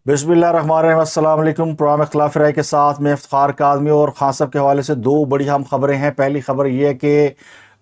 बिस्मिल्लाहिर्रहमानिर्रहीम, अस्सलाम वालेकुम। प्रोग्राम इख्तिलाफ राय के साथ में इफ्तिखार काज़मी और खान साहब के हवाले से दो बड़ी अहम खबरें हैं। पहली खबर यह है कि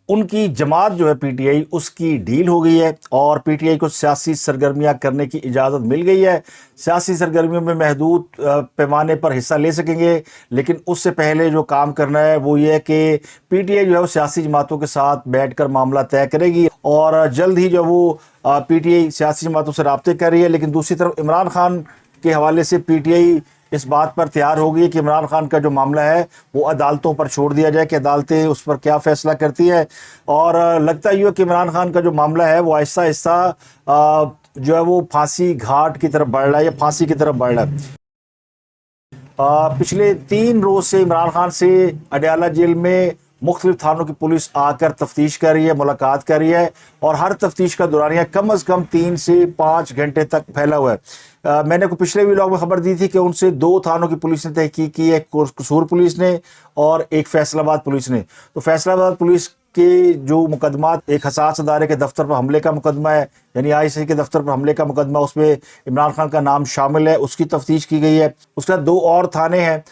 उनकी जमात जो है पीटीआई, उसकी डील हो गई है और पीटीआई को सियासी सरगर्मियां करने की इजाज़त मिल गई है। सियासी सरगर्मियों में महदूद पैमाने पर हिस्सा ले सकेंगे, लेकिन उससे पहले जो काम करना है वो ये है कि पीटीआई जो है वो सियासी जमातों के साथ बैठकर मामला तय करेगी और जल्द ही जो वो पीटीआई सियासी जमातों से रब्ते कर रही है। लेकिन दूसरी तरफ इमरान खान के हवाले से पीटीआई इस बात पर तैयार हो गई कि इमरान खान का जो मामला है वो अदालतों पर छोड़ दिया जाए कि अदालतें उस पर क्या फैसला करती है। और लगता ही हो कि इमरान खान का जो मामला है वो आहिस्ता आहिस्ता जो है वो फांसी घाट की तरफ बढ़ रहा है या फांसी की तरफ बढ़ रहा है। पिछले 3 रोज से इमरान खान से अडयाला जेल में मुख्तलिफ थानों की पुलिस आकर तफ्तीश कर रही है, मुलाकात कर रही है और हर तफ्तीश का दौरानिया कम अज़ कम 3 से 5 घंटे तक फैला हुआ है। मैंने को पिछले व्लॉग में खबर दी थी कि उनसे 2 थानों की पुलिस ने तहकीक की है, कसूर पुलिस ने और एक फैसलाबाद पुलिस ने। तो फैसलाबाद पुलिस के जो मुकदमात, एक हसास अदारे के दफ्तर पर हमले का मुकदमा है, यानी आईसी के दफ्तर पर हमले का मुकदमा, उसमें इमरान खान का नाम शामिल है, उसकी तफ्तीश की गई है। उसके बाद 2 और थाने हैं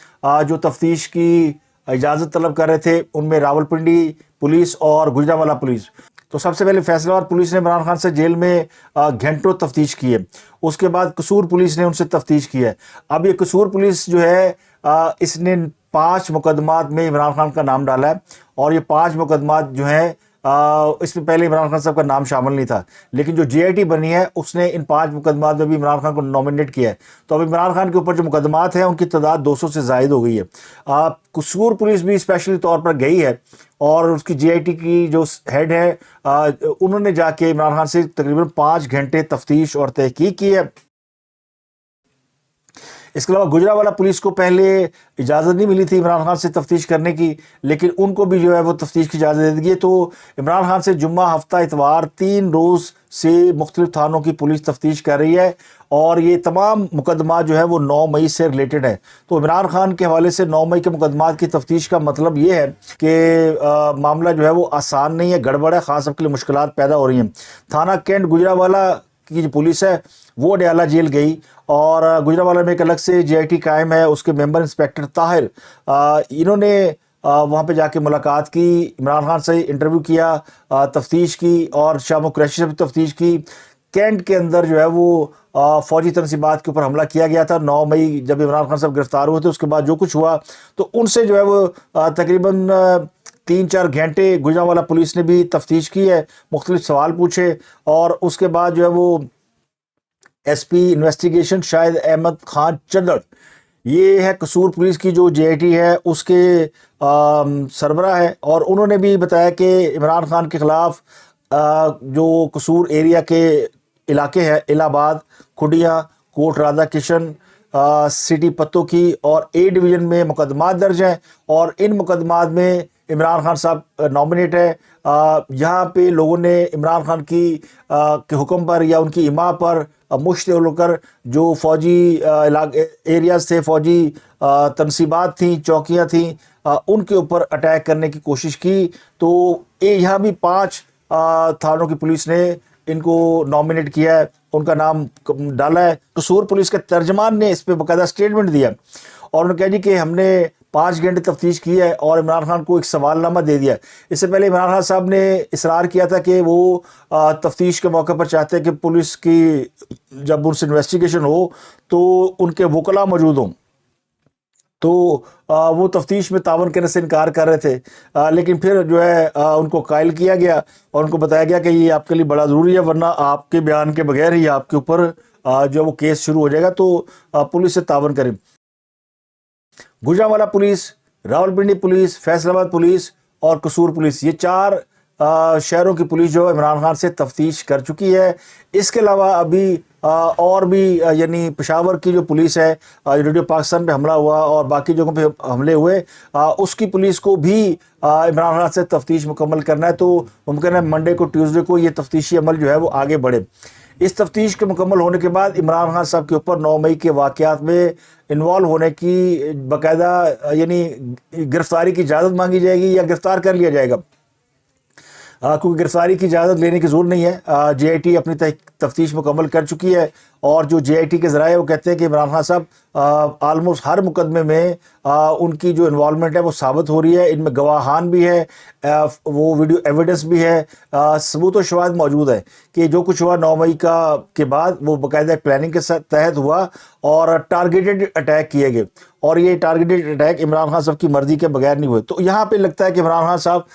जो तफ्तीश की इजाज़त तलब कर रहे थे, उनमें रावलपिंडी पुलिस और गुजरांवाला पुलिस। तो सबसे पहले फैसलाबाद पुलिस ने इमरान खान से जेल में घंटों तफ्तीश की है। उसके बाद कसूर पुलिस ने उनसे तफ्तीश की है। अब ये कसूर पुलिस जो है इसने 5 मुकदमात में इमरान खान का नाम डाला है और ये 5 मुकदमात जो हैं इसमें पहले इमरान खान साहब का नाम शामिल नहीं था, लेकिन जो जेआईटी बनी है उसने इन 5 मुकदमात में भी इमरान खान को नॉमिनेट किया है। तो अब इमरान खान के ऊपर जो मुकदमात हैं उनकी तादाद 200 से ज़ायद हो गई है। कसूर पुलिस भी स्पेशली तौर पर गई है और उसकी जेआईटी की जो हेड है उन्होंने जाके इमरान खान से तकरीबन 5 घंटे तफ्तीश और तहकीक की है। इसके अलावा गुजरांवाला पुलिस को पहले इजाज़त नहीं मिली थी इमरान खान से तफ्तीश करने की, लेकिन उनको भी जो है वो तफ्तीश की इजाज़त दे दी है। तो इमरान खान से जुम्मा, हफ्ता, इतवार 3 रोज़ से मुख्तलिफ थानों की पुलिस तफ्तीश कर रही है और ये तमाम मुकदमा जो है वो 9 मई से रिलेटेड है। तो इमरान खान के हवाले से 9 मई के मुकदमात की तफ्तीश का मतलब ये है कि मामला जो है वो आसान नहीं है, गड़बड़ है, ख़ास सबके लिए मुश्किलात पैदा हो रही हैं। थाना कैंट गुजरांवाला की जो पुलिस है वो अडयाला जेल गई और गुजरांवाला में एक अलग से जेआईटी कायम है, उसके मेंबर इंस्पेक्टर ताहिर, इन्होंने वहाँ पे जाके मुलाकात की, इमरान खान से इंटरव्यू किया, तफ्तीश की और शामो कुरैशी से भी तफ्तीश की। कैंट के अंदर जो है वो फ़ौजी तनसीबात के ऊपर हमला किया गया था 9 मई जब इमरान खान साहब गिरफ्तार हुए थे। उसके बाद जो कुछ हुआ तो उनसे जो है वो तकरीबन 3-4 घंटे गुजरांवाला पुलिस ने भी तफ्तीश की है, मुख्तलिफ सवाल पूछे और उसके बाद जो है वो एसपी इन्वेस्टिगेशन शाहिद अहमद खान चंदड़, ये है कसूर पुलिस की जो जेआईटी है उसके सरबराह है और उन्होंने भी बताया कि इमरान खान के ख़िलाफ़ जो कसूर एरिया के इलाके हैं, इलाहाबाद, खुडिया, कोट राधा किशन, सिटी पत्तों की और ए डिवीज़न में मुकदमात दर्ज हैं और इन मुकदमात में इमरान खान साहब नॉमिनेट है। यहाँ पे लोगों ने इमरान खान की के हुक्म पर या उनकी इमा पर मुश्तमिल होकर जो फ़ौजी एरियाज थे, फ़ौजी तनसीबात थी, चौकियाँ थी, उनके ऊपर अटैक करने की कोशिश की। तो यहाँ भी 5 थानों की पुलिस ने इनको नॉमिनेट किया है, उनका नाम डाला है। कसूर पुलिस के तर्जमान ने इस पर बाकायदा स्टेटमेंट दिया और उन्होंने कहा जी कि हमने 5 घंटे तफ्तीश की है और इमरान खान को एक सवालनामा दे दिया। इससे पहले इमरान खान साहब ने इसरार किया था कि वो तफ्तीश के मौके पर चाहते हैं कि पुलिस की जब उनसे इन्वेस्टिगेशन हो तो उनके वकला मौजूद हों। तो वो तफ्तीश में तावन करने से इनकार कर रहे थे, लेकिन फिर जो है उनको कायल किया गया और उनको बताया गया कि ये आपके लिए बड़ा ज़रूरी है, वरना आपके बयान के बगैर ही आपके ऊपर जो वो केस शुरू हो जाएगा। तो पुलिस से तावन करें। Gujranwala police, Rawalpindi police, Faisalabad police और कसूर पुलिस, ये 4 शहरों की पुलिस जो इमरान खान से तफ्तीश कर चुकी है। इसके अलावा अभी और भी यानी पेशावर की जो पुलिस है, रेडियो पाकिस्तान पे हमला हुआ और बाकी जगहों पे हमले हुए, उसकी पुलिस को भी इमरान खान से तफ्तीश मुकम्मल करना है। तो मुमकिन है मंडे को, ट्यूसडे को ये तफ्तीशी अमल जो है वो आगे बढ़े। इस तफ्तीश के मुकम्मल होने के बाद इमरान खान साहब के ऊपर 9 मई के वाक़यात में इन्वॉल्व होने की बाकायदा यानी गिरफ्तारी की इजाज़त मांगी जाएगी या गिरफ्तार कर लिया जाएगा। क्योंकि गिरफ्तारी की इजाज़त लेने की ज़रूरत नहीं है। जेआईटी अपनी तफ्तीश मुकम्मल कर चुकी है और जो जेआईटी के ज़राए वो कहते हैं कि इमरान खान साहब ऑलमोस्ट हर मुकदमे में उनकी जो इन्वॉल्वमेंट है वो साबित हो रही है। इनमें गवाहान भी है, वो वीडियो एविडेंस भी है, सबूत और शवाहिद मौजूद है कि जो कुछ हुआ 9 मई के बाद वो बाकायदा प्लानिंग के तहत हुआ और टारगेटेड अटैक किए गए और ये टारगेटेड अटैक इमरान खान साहब की मर्जी के बगैर नहीं हुए। तो यहाँ पे लगता है कि इमरान खान साहब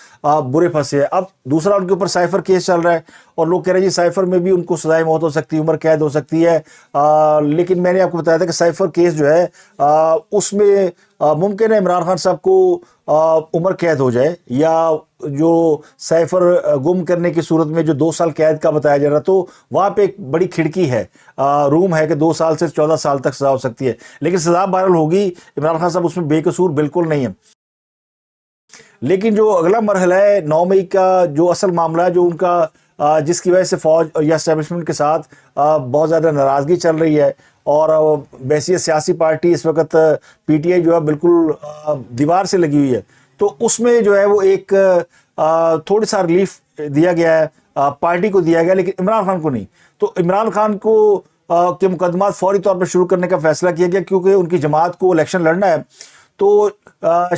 बुरे फंसे हैं। अब दूसरा उनके ऊपर साइफर केस चल रहा है और लोग कह रहे हैं जी साइफर में भी उनको सजाए मौत हो सकती है, उम्र कैद हो सकती है। लेकिन मैंने आपको बताया था कि साइफर केस जो है उसमें मुमकिन है इमरान खान साहब को उम्र कैद हो जाए या जो साइफर गुम करने की सूरत में जो 2 साल कैद का बताया जा रहा, तो वहाँ पे एक बड़ी खिड़की है, रूम है कि 2 साल से 14 साल तक सजा हो सकती है। लेकिन सजा बहरहाल होगी, इमरान खान साहब उसमें बेकसूर बिल्कुल नहीं है। लेकिन जो अगला मरहला है 9 मई का जो असल मामला है, जो उनका जिसकी वजह से फौज या एस्टेब्लिशमेंट के साथ बहुत ज़्यादा नाराज़गी चल रही है और वैसी सियासी पार्टी इस वक्त पीटीआई जो है बिल्कुल दीवार से लगी हुई है। तो उसमें जो है वो एक थोड़ी सा रिलीफ दिया गया है, पार्टी को दिया गया, लेकिन इमरान खान को नहीं। तो इमरान खान को के मुकदमात फौरी तौर पर शुरू करने का फैसला किया गया क्योंकि उनकी जमात को इलेक्शन लड़ना है। तो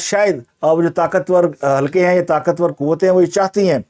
शायद वो जो ताकतवर हल्के हैं या ताकतवर कुव्वतें हैं वो ये चाहती हैं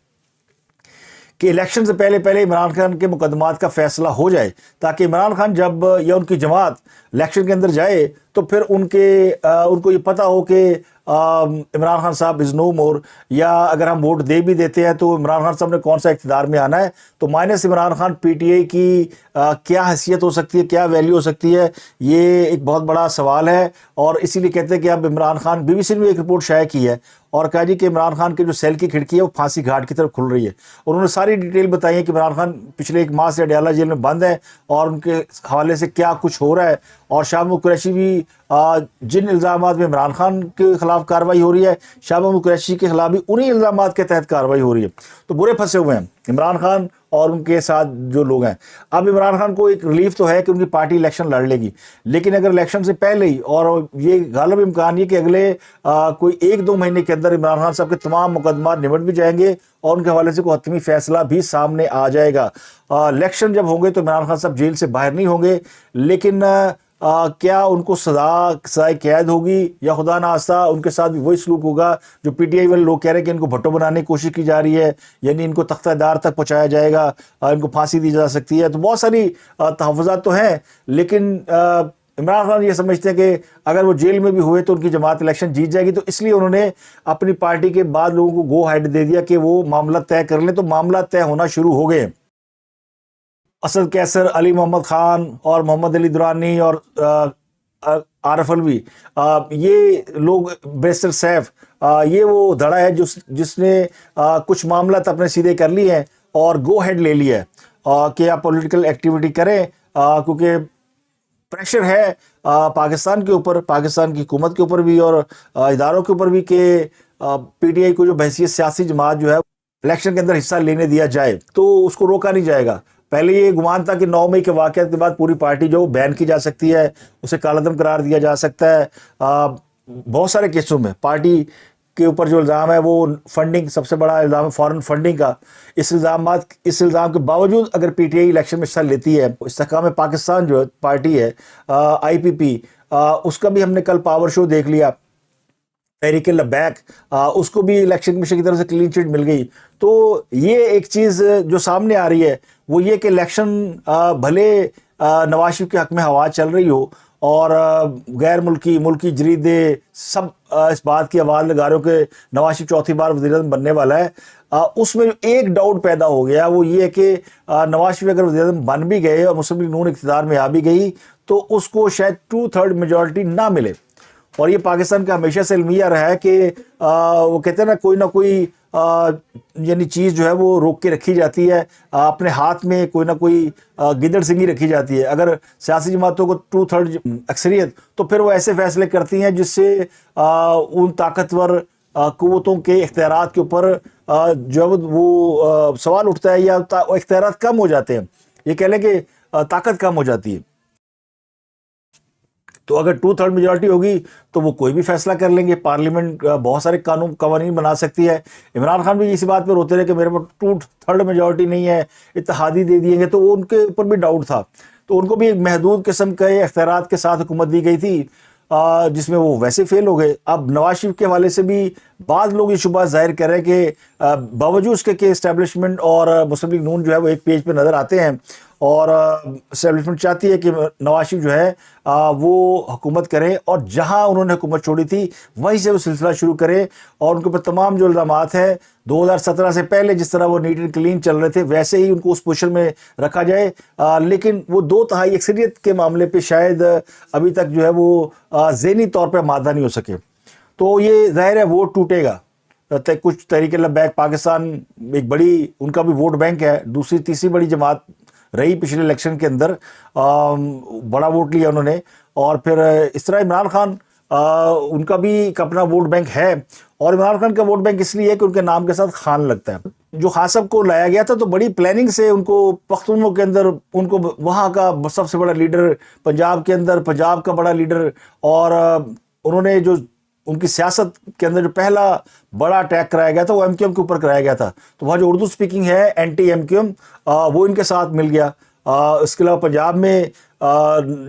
कि इलेक्शन से पहले पहले इमरान खान के मुकदमात का फैसला हो जाए, ताकि इमरान खान जब या उनकी जमात इलेक्शन के अंदर जाए तो फिर उनको ये पता हो कि इमरान खान साहब इज़ नो मोर, या अगर हम वोट दे भी देते हैं तो इमरान खान साहब ने कौन सा इक़्तिदार में आना है। तो माइनस इमरान खान पीटीआई की क्या हैसियत हो सकती है, क्या वैल्यू हो सकती है, ये एक बहुत बड़ा सवाल है। और इसीलिए कहते हैं कि अब इमरान खान, बीबीसी ने एक रिपोर्ट शाया की है और कहा जी कि इमरान खान के जो सेल की खिड़की है वो फांसी घाट की तरफ खुल रही है। उन्होंने सारी डिटेल बताई है कि इमरान खान पिछले 1 माह से अडयाला जेल में बंद है और उनके हवाले से क्या कुछ हो रहा है। और शाह महमूद कुरैशी भी जिन इल्ज़ामात में इमरान खान के खिलाफ कार्रवाई हो रही है, शाह महमूद कुरैशी के खिलाफ भी उन्हीं इल्ज़ामात के तहत कार्रवाई हो रही है। तो बुरे फंसे हुए हैं इमरान खान और उनके साथ जो लोग हैं। अब इमरान खान को एक रिलीफ तो है कि उनकी पार्टी इलेक्शन लड़ लेगी, लेकिन अगर इलेक्शन से पहले ही, और ये गालिब इम्कान ये कि अगले कोई 1-2 महीने के अंदर इमरान खान साहब के तमाम मुकदमा निमट भी जाएंगे और उनके हवाले से कोई हतमी फैसला भी सामने आ जाएगा। इलेक्शन जब होंगे तो इमरान खान साहब जेल से बाहर नहीं होंगे, लेकिन क्या उनको सजाए कैद होगी या खुदा ना आस्ता उनके साथ भी वही सलूक होगा जो पीटीआई वाले लोग कह रहे हैं कि इनको भट्टो बनाने की कोशिश की जा रही है, यानी इनको तख्तादार तक पहुंचाया जाएगा, इनको फांसी दी जा सकती है। तो बहुत सारी तहफ़्फ़ुज़ात तो हैं, लेकिन इमरान खान ये समझते हैं कि अगर वो जेल में भी हुए तो उनकी जमात इलेक्शन जीत जाएगी। तो इसलिए उन्होंने अपनी पार्टी के बाद लोगों को गो हेड दे दिया कि वो मामला तय कर लें। तो मामला तय होना शुरू हो गए। असद कैसर, अली मोहम्मद खान और मोहम्मद अली दुरानी और आरफ अलवी, ये लोग, बैरिस्टर सैफ, ये वो धड़ा है जिसने कुछ मामला तो अपने सीधे कर लिए हैं और गो हेड ले लिया है कि आप पॉलिटिकल एक्टिविटी करें, क्योंकि प्रेशर है पाकिस्तान के ऊपर, पाकिस्तान की हुकूमत के ऊपर भी और इदारों के ऊपर भी कि पीटीआई को जो बहसीत सियासी जमात जो है इलेक्शन के अंदर हिस्सा लेने दिया जाए, तो उसको रोका नहीं जाएगा। पहले ये गुमान था कि 9 मई के वाक़यात के बाद पूरी पार्टी जो बैन की जा सकती है, उसे कालादम करार दिया जा सकता है। बहुत सारे केसों में पार्टी के ऊपर जो इल्ज़ाम है वो फंडिंग, सबसे बड़ा इल्ज़ाम है फॉरेन फंडिंग का। इस इल्ज़ाम के बावजूद अगर पीटीआई इलेक्शन में हिस्सा लेती है, इस्तेहकाम पाकिस्तान जो पार्टी है आईपीपी, उसका भी हमने कल पावर शो देख लिया, तहरीक लबैक, उसको भी इलेक्शन कमीशन की तरफ से क्लीन चिट मिल गई। तो ये एक चीज़ जो सामने आ रही है वो ये कि इलेक्शन भले नवाज शरीफ के हक़ में हवा चल रही हो और गैर मुल्की जरीदे सब इस बात की आवाज़ लगा रहे हो कि नवाज शरीफ चौथी बार वज़ीर-ए-आज़म बनने वाला है, उसमें एक डाउट पैदा हो गया, वो ये है कि नवाज शरीफ अगर वज़ीर-ए-आज़म बन भी गए और मुस्लिम लीग नून इक़्तिदार में आ भी गई तो उसको शायद 2/3 मेजॉरिटी ना मिले। और ये पाकिस्तान का हमेशा से अलमिया रहा है कि वो कहते हैं ना कोई यानी चीज़ जो है वो रोक के रखी जाती है, अपने हाथ में कोई ना कोई गिदड़ सिंगी रखी जाती है। अगर सियासी जमातों को 2/3 अक्सरियत, तो फिर वो ऐसे फैसले करती हैं जिससे उन ताकतवर कुव्वतों के इख्तियारात के ऊपर जो है वो सवाल उठता है या इख्तियारात कम हो जाते हैं, ये कह लें कि ताकत कम हो जाती है। तो अगर 2/3 मेजोरिटी होगी तो वो कोई भी फैसला कर लेंगे, पार्लियामेंट बहुत सारे कवानीन बना सकती है। इमरान खान भी इसी बात पर रोते रहे कि मेरे पास 2/3 मेजोरिटी नहीं है, इत्तेहादी दे दिएंगे, तो वो उनके ऊपर भी डाउट था। तो उनको भी एक महदूद किस्म के इख्तियारात के साथ हुकूमत दी गई थी, जिसमें वो वैसे फेल हो गए। अब नवाज शरीफ के हवाले से भी बाद लोग ये शुबा जाहिर कर रहे हैं कि बावजूद उसके कि इस्टेब्लिशमेंट और मुस्लिम लीग नून जो है वो एक पेज पे नज़र आते हैं, और इस्टेब्लिशमेंट चाहती है कि नवाज शरीफ जो है वो हुकूमत करें, और जहां उन्होंने हुकूमत छोड़ी थी वहीं से वो सिलसिला शुरू करें, और उनके ऊपर तमाम जो इल्ज़ामात हैं 2017 से पहले जिस तरह वो नीट एंड क्लीन चल रहे थे वैसे ही उनको उस पोजीशन में रखा जाए। लेकिन वो 2/3 अक्सरियत के मामले पे शायद अभी तक जो है वो ज़हनी तौर पर मादा नहीं हो सके। तो ये जाहिर है वोट टूटेगा। कुछ तहरीक लब्बैक पाकिस्तान एक बड़ी, उनका भी वोट बैंक है, दूसरी तीसरी बड़ी जमात रही पिछले इलेक्शन के अंदर, बड़ा वोट लिया उन्होंने। और फिर इस तरह इमरान खान उनका भी एक अपना वोट बैंक है, और इमरान खान का वोट बैंक इसलिए है कि उनके नाम के साथ खान लगता है। जो खासब को लाया गया था तो बड़ी प्लानिंग से उनको पख्तूनों के अंदर, उनको वहाँ का सबसे बड़ा लीडर, पंजाब के अंदर पंजाब का बड़ा लीडर, और उन्होंने जो उनकी सियासत के अंदर जो पहला बड़ा अटैक कराया गया था वो एमक्यूएम के ऊपर कराया गया था। तो वहाँ जो उर्दू स्पीकिंग है एंटी एमक्यूएम, वो इनके साथ मिल गया। इसके अलावा पंजाब में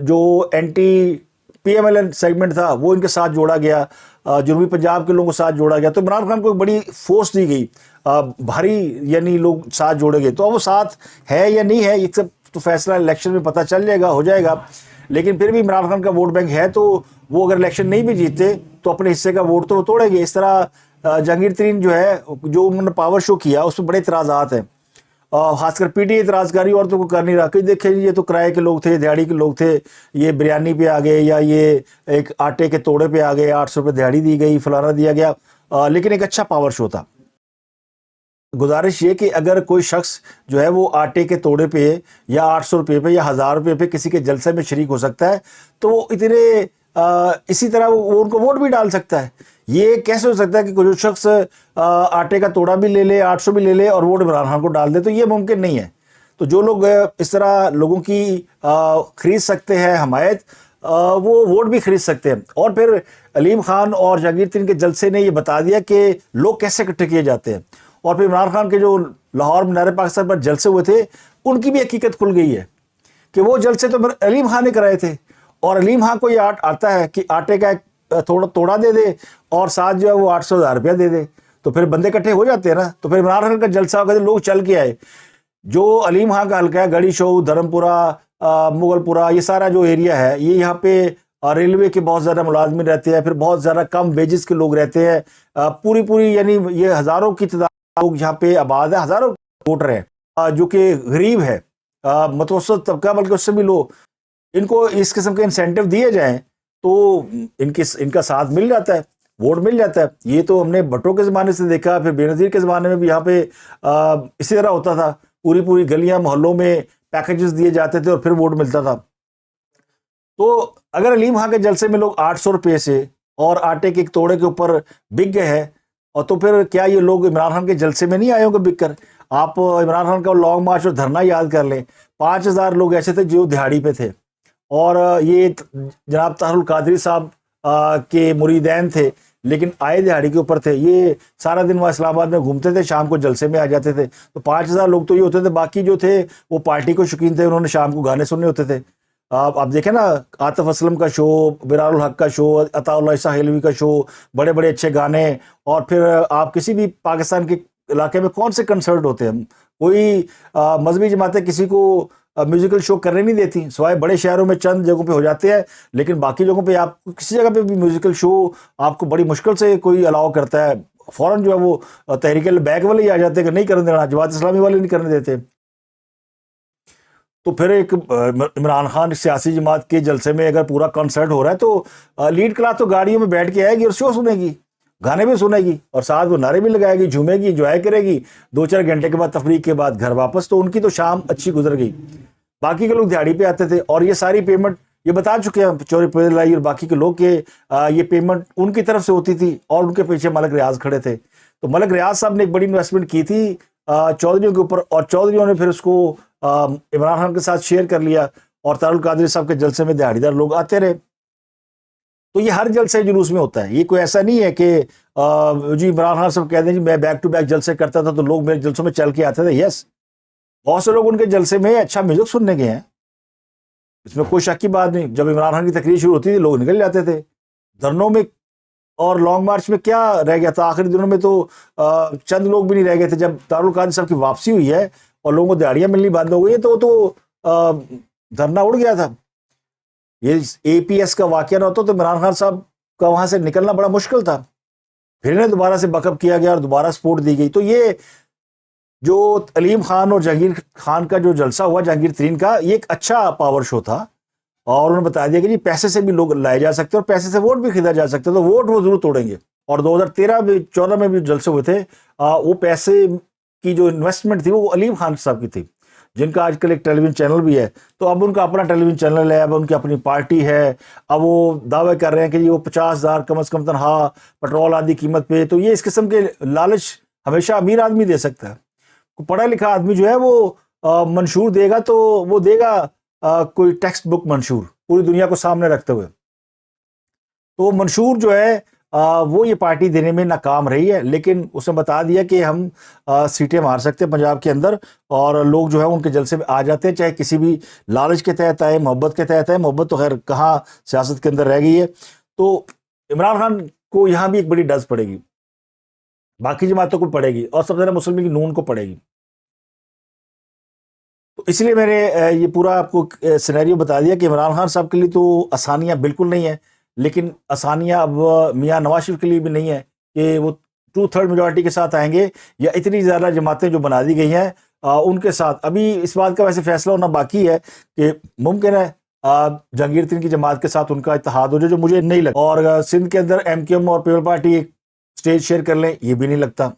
जो एंटी पीएमएलएन सेगमेंट था वो इनके साथ जोड़ा गया, जनूबी पंजाब के लोगों के साथ जोड़ा गया। तो इमरान खान को एक बड़ी फोर्स दी गई, भारी यानी लोग साथ जोड़े गए। तो अब वो साथ है या नहीं है ये सब तो फैसला इलेक्शन में पता चल जाएगा, हो जाएगा। लेकिन फिर भी इमरान खान का वोट बैंक है, तो वो अगर इलेक्शन नहीं भी जीतते तो अपने हिस्से का वोट तो वो तोड़ेंगे। इस तरह जहांगीर तरीन जो है, जो उन्होंने पावर शो किया उसमें बड़े इतराज़ात हैं, खासकर पीटीआई इतराज़कारी औरतों को कर नहीं रहा कि देखें ये तो किराए के लोग थे, दिहाड़ी के लोग थे, ये बिरयानी पे आ गए, या ये एक आटे के तोड़े पे आ गए, 800 रुपये दिहाड़ी दी गई, फलाना दिया गया। लेकिन एक अच्छा पावर शो था। गुजारिश ये कि अगर कोई शख्स जो है वो आटे के तोड़े पे या 800 रुपये पे या 1000 रुपये पे किसी के जलसे में शरीक हो सकता है, तो इतने इसी तरह वो उनको वोट भी डाल सकता है। ये कैसे हो सकता है कि कोई शख्स आटे का तोड़ा भी ले ले, 800 भी ले ले और वोट इमरान खान को डाल दे? तो ये मुमकिन नहीं है। तो जो लोग इस तरह लोगों की खरीद सकते हैं हमायत, वो वोट भी खरीद सकते हैं। और फिर अलीम खान और जहांगीर तरीन के जलसे ने ये बता दिया कि लोग कैसे इकट्ठे किए जाते हैं। और फिर इमरान खान के जो लाहौर मीनार पाकिस्तान पर जलसे हुए थे उनकी भी हकीकत खुल गई है कि वो जलसे तो अलीम खान ने कराए थे, और अलीम खान को ये आता है कि आटे का एक तोड़ा दे दे और साथ जो है वो 800,000 रुपया दे दे, तो फिर बंदे इकट्ठे हो जाते हैं ना। तो फिर इमरान खान का जलसा होगा, लोग चल के आए। जो अलीम खान का हल्का है, गढ़ी शो, धर्मपुरा, मुगलपुरा, ये सारा जो एरिया है, ये यहाँ पे रेलवे के बहुत ज़्यादा मुलाजमिन रहते हैं, फिर बहुत ज़्यादा कम वेजेस के लोग रहते हैं, पूरी यानी ये हज़ारों की तादाद लोग यहाँ पे आबाद है, हज़ारों वोटर हैं जो कि गरीब है, मतवसत तबका, बल्कि उससे भी लोग। इनको इस किस्म के इंसेंटिव दिए जाएं तो इनका साथ मिल जाता है, वोट मिल जाता है। ये तो हमने भट्टो के ज़माने से देखा, फिर बेनज़ीर के ज़माने में भी यहाँ पे इसी तरह होता था। पूरी गलियां मोहल्लों में पैकेजेस दिए जाते थे और फिर वोट मिलता था। तो अगर अलीम खान के जलसे में लोग 800 रुपये से और आटे के एक तोड़े के ऊपर बिक गए हैं, और तो फिर क्या ये लोग इमरान खान के जलसे में नहीं आए होंगे बिक कर? आप इमरान खान का लॉन्ग मार्च और धरना याद कर लें, 5000 लोग ऐसे थे जो दिहाड़ी पे थे, और ये जनाब तारुल कादरी साहब के मुरीदैन थे, लेकिन आए दिहाड़ी के ऊपर थे। ये सारा दिन वहाँ इस्लामाबाद में घूमते थे, शाम को जलसे में आ जाते थे। तो 5000 लोग तो ये होते थे, बाकी जो थे वो पार्टी को शौकीन थे, उन्होंने शाम को गाने सुनने होते थे। आप देखें ना, आतिफ असलम का शो, बिरारुल हक का शो, अताउल्लाह ईसा हिलवी का शो, बड़े बड़े अच्छे गाने। और फिर आप किसी भी पाकिस्तान के इलाके में कौन से कंसर्ट होते हैं, कोई मजहबी जमातें किसी को म्यूजिकल शो करने नहीं देती, सिवाय बड़े शहरों में चंद जगहों पे हो जाते हैं, लेकिन बाकी जगहों पे आप किसी जगह पे भी म्यूजिकल शो आपको बड़ी मुश्किल से कोई अलाउ करता है। फौरन जो है वो तहरीक बैक वाले ही आ जाते हैं कि नहीं करने देना, जमात इस्लामी वाले नहीं करने देते। तो फिर एक इमरान खान सियासी जमात के जलसे में अगर पूरा कंसर्ट हो रहा है तो लीड क्लास तो गाड़ियों में बैठ के आएगी और शो सुनेगी, गाने भी सुनेगी, और साथ वो नारे भी लगाएगी, झूमेगी, एंजॉय करेगी। 2-4 घंटे के बाद तफरीक के बाद घर वापस। तो उनकी तो शाम अच्छी गुजर गई। बाकी के लोग दिहाड़ी पे आते थे, और ये सारी पेमेंट ये बता चुके हैं चौरी पैदलाई और बाकी के लोग के ये पेमेंट उनकी तरफ से होती थी, और उनके पीछे मलक रियाज खड़े थे। तो मलक रियाज साहब ने एक बड़ी इन्वेस्टमेंट की थी चौधरियों के ऊपर, और चौधरियों ने फिर उसको इमरान खान के साथ शेयर कर लिया, और तारुल कादरी साहब के जलसे में दिहाड़ीदार लोग आते रहे। तो ये हर जलसे जुलूस में होता है। ये कोई ऐसा नहीं है कि जी इमरान खान साहब कहते हैं जी मैं बैक टू बैक जलसे करता था तो लोग मेरे जलसों में चल के आते थे। यस, बहुत से लोग उनके जलसे में अच्छा म्यूजिक सुनने गए हैं, इसमें कोई शक की बात नहीं। जब इमरान खान की तकरीर शुरू होती थी लोग निकल जाते थे धरनों में, और लॉन्ग मार्च में क्या रह गया था आखिरी दिनों में, तो चंद लोग भी नहीं रह गए थे। जब तारुल कादरी साहब की वापसी हुई है और लोगों को दिहाड़ियां मिलनी बंद हो गई है तो धरना उड़ गया था। ये एपीएस का वाकया ना होता तो इमरान खान साहब का वहां से निकलना बड़ा मुश्किल था। फिर इन्हें दोबारा से बकअप किया गया और दोबारा सपोर्ट दी गई। तो ये जो अलीम खान और जहांगीर खान का जो जलसा हुआ जहांगीर तरीन का, ये एक अच्छा पावर शो था और उन्होंने बता दिया कि जी पैसे से भी लोग लाए जा सकते हैं और पैसे से वोट भी खरीदा जा सकते हैं, तो वोट वो जरूर तोड़ेंगे। और 2013 में 14 में भी जलसे हुए थे, वो पैसे की जो इन्वेस्टमेंट थी वो अलीम खान साहब की थी, जिनका आजकल एक टेलीविजन चैनल भी है। तो अब उनका अपना टेलीविजन चैनल है, अब उनकी अपनी पार्टी है। अब वो दावे कर रहे हैं कि जी वो 50,000 कम से कम तनख्वाह, पेट्रोल आदि कीमत पे। तो ये इस किस्म के लालच हमेशा अमीर आदमी दे सकता है। पढ़ा लिखा आदमी जो है वो मंशूर देगा तो वो देगा कोई टेक्स्ट बुक मंशूर पूरी दुनिया को सामने रखते हुए। तो मंशूर जो है वो ये पार्टी देने में नाकाम रही है, लेकिन उसने बता दिया कि हम सीटें मार सकते हैं पंजाब के अंदर, और लोग जो है उनके जलसे में आ जाते हैं, चाहे किसी भी लालच के तहत आए, मोहब्बत के तहत आए। मोहब्बत तो खैर कहाँ सियासत के अंदर रह गई है। तो इमरान खान को यहाँ भी एक बड़ी डज पड़ेगी, बाकी जमातों को पड़ेगी और सबसे ज्यादा मुस्लिम लीग नून को पड़ेगी। तो इसलिए मैंने ये पूरा आपको सिनेरियो बता दिया कि इमरान खान साहब के लिए तो आसानियां बिल्कुल नहीं है, लेकिन आसानियां अब मियां नवाज शरीफ के लिए भी नहीं है कि वो 2/3 मेजॉरिटी के साथ आएंगे या इतनी ज़्यादा जमातें जो बना दी गई हैं उनके साथ। अभी इस बात का वैसे फैसला होना बाकी है कि मुमकिन है जहांगीर तरीन की जमात के साथ उनका इत्तेहाद हो जाए, जो मुझे नहीं लगता। और सिंध के अंदर MQM और पीपल पार्टी एक स्टेज शेयर कर लें, ये भी नहीं लगता।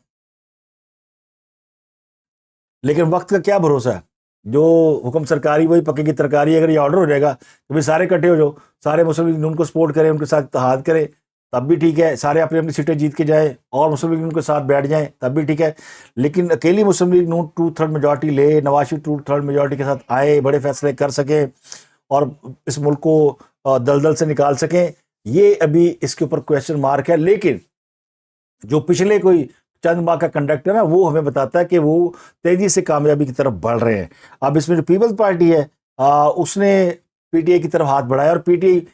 लेकिन वक्त का क्या भरोसा है, जो हुक्म सरकारी वही पक्के की तरकारी। अगर ये ऑर्डर हो जाएगा तो भाई सारे इकट्ठे हो जाओ, सारे मुस्लिम लीग नून को सपोर्ट करें, उनके साथ इत्तेहाद करें, तब भी ठीक है। सारे अपनी अपनी सीटें जीत के जाएं और मुस्लिम लीग नून के साथ बैठ जाएं, तब भी ठीक है। लेकिन अकेली मुस्लिम लीग नून 2/3 मेजॉरिटी ले, नवाज शरीफ 2/3 मेजॉरिटी के साथ आए, बड़े फैसले कर सकें और इस मुल्क को दलदल से निकाल सकें, ये अभी इसके ऊपर क्वेश्चन मार्क है। लेकिन जो पिछले कोई चंद माह का कंडक्ट है ना, वो हमें बताता है कि वो तेजी से कामयाबी की तरफ बढ़ रहे हैं। अब इसमें जो पीपल्स पार्टी है उसने पीटीआई की तरफ हाथ बढ़ाया और पीटीआई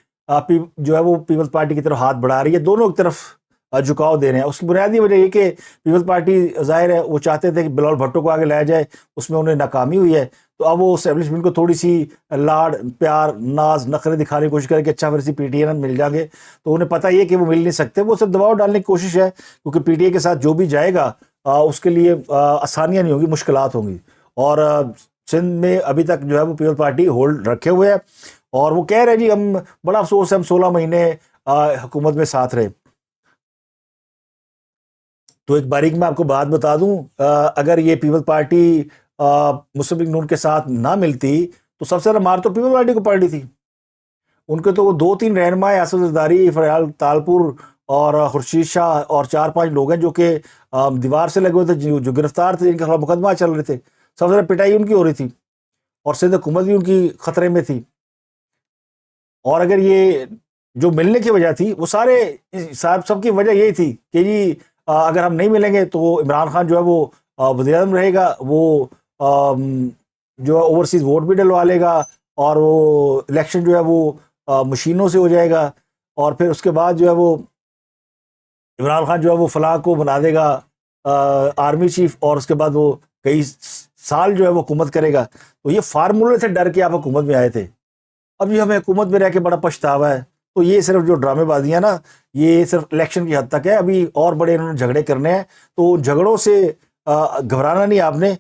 जो है वो पीपल्स पार्टी की तरफ हाथ बढ़ा रही है। दोनों की तरफ झुकाव दे रहे हैं। उसकी बुनियादी वजह ये कि पीपल्स पार्टी जाहिर है वो चाहते थे कि बिलावल भुट्टो को आगे लाया जाए, उसमें उन्हें नाकामी हुई है। तो अब वो एस्टेब्लिशमेंट को थोड़ी सी लाड प्यार नाज नखरे दिखाने की कोशिश करें कि अच्छा फिर से पीटीआई मिल जाएंगे। तो उन्हें पता ही है कि वो मिल नहीं सकते, वो सिर्फ दबाव डालने की कोशिश है, क्योंकि पीटीआई के साथ जो भी जाएगा उसके लिए आसानियां नहीं होंगी, मुश्किलात होंगी। और सिंध में अभी तक जो है वो पीपल पार्टी होल्ड रखे हुए है और वो कह रहे हैं जी हम बड़ा अफसोस है हम 16 महीने हुकूमत में साथ रहे। तो एक बारीक मैं आपको बात बता दूं, अगर ये पीपल्स पार्टी मुस्लिम लीग नून के साथ ना मिलती तो सबसे ज्यादा मार तो पीपल्स पार्टी को पड़ी थी। उनके तो वो 2-3 रहनुमा आसफ जरदारी, फरयाल तालपुर और खुर्शीद शाह और 4-5 लोग हैं जो कि दीवार से लगे हुए थे, जो गिरफ्तार थे, जिनके खिलाफ मुकदमा चल रहे थे। सबसे ज्यादा पिटाई उनकी हो रही थी और सिंध हुकूमत भी उनकी खतरे में थी। और अगर ये जो मिलने की वजह थी वो सारे सबकी वजह यही थी कि जी अगर हम नहीं मिलेंगे तो इमरान खान जो है वो वज़ीर-ए-आज़म रहेगा, वो जो है ओवरसीज वोट भी डलवा लेगा और वो इलेक्शन जो है वो मशीनों से हो जाएगा। और फिर उसके बाद जो है वो इमरान खान जो है वो फलाह को बना देगा आर्मी चीफ और उसके बाद वो कई साल जो है वो हुकूमत करेगा। तो ये फार्मूले से डर के आप हुकूमत में आए थे। अब ये हमें हुकूमत में रह के बड़ा पछतावा है। तो ये सिर्फ जो ड्रामेबाजियाँ ना, ये सिर्फ इलेक्शन की हद तक है। अभी और बड़े इन्होंने झगड़े करने हैं, तो झगड़ों से घबराना नहीं आपने।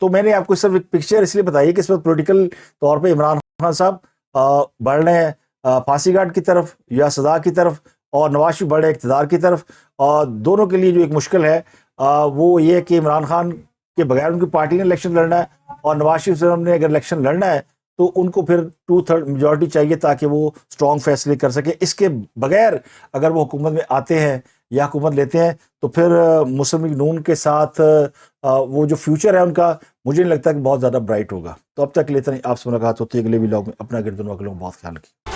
तो मैंने आपको सिर्फ एक पिक्चर इसलिए बताई कि इस वक्त पोलिटिकल तौर पे इमरान खान साहब बढ़ रहे हैं फांसी घाट की तरफ या सजा की तरफ, और नवाज शरीफ बढ़ रहे इक़्तिदार की तरफ। और दोनों के लिए जो एक मुश्किल है वो ये है कि इमरान खान के बगैर उनकी पार्टी ने इलेक्शन लड़ना है और नवाज शरीफ साहब ने अगर इलेक्शन लड़ना है तो उनको फिर 2/3 मेजॉरिटी चाहिए ताकि वो स्ट्रॉन्ग फैसले कर सके। इसके बगैर अगर वो हुकूमत में आते हैं या हुकूमत लेते हैं तो फिर मुस्लिम लीग नून के साथ वो जो फ्यूचर है उनका, मुझे नहीं लगता कि बहुत ज़्यादा ब्राइट होगा। तो अब तक लेते नहीं, आपसे मुलाकात होती है अगले व्लॉग में। अपना गिरदन वालों बहुत ख्याल रखिए।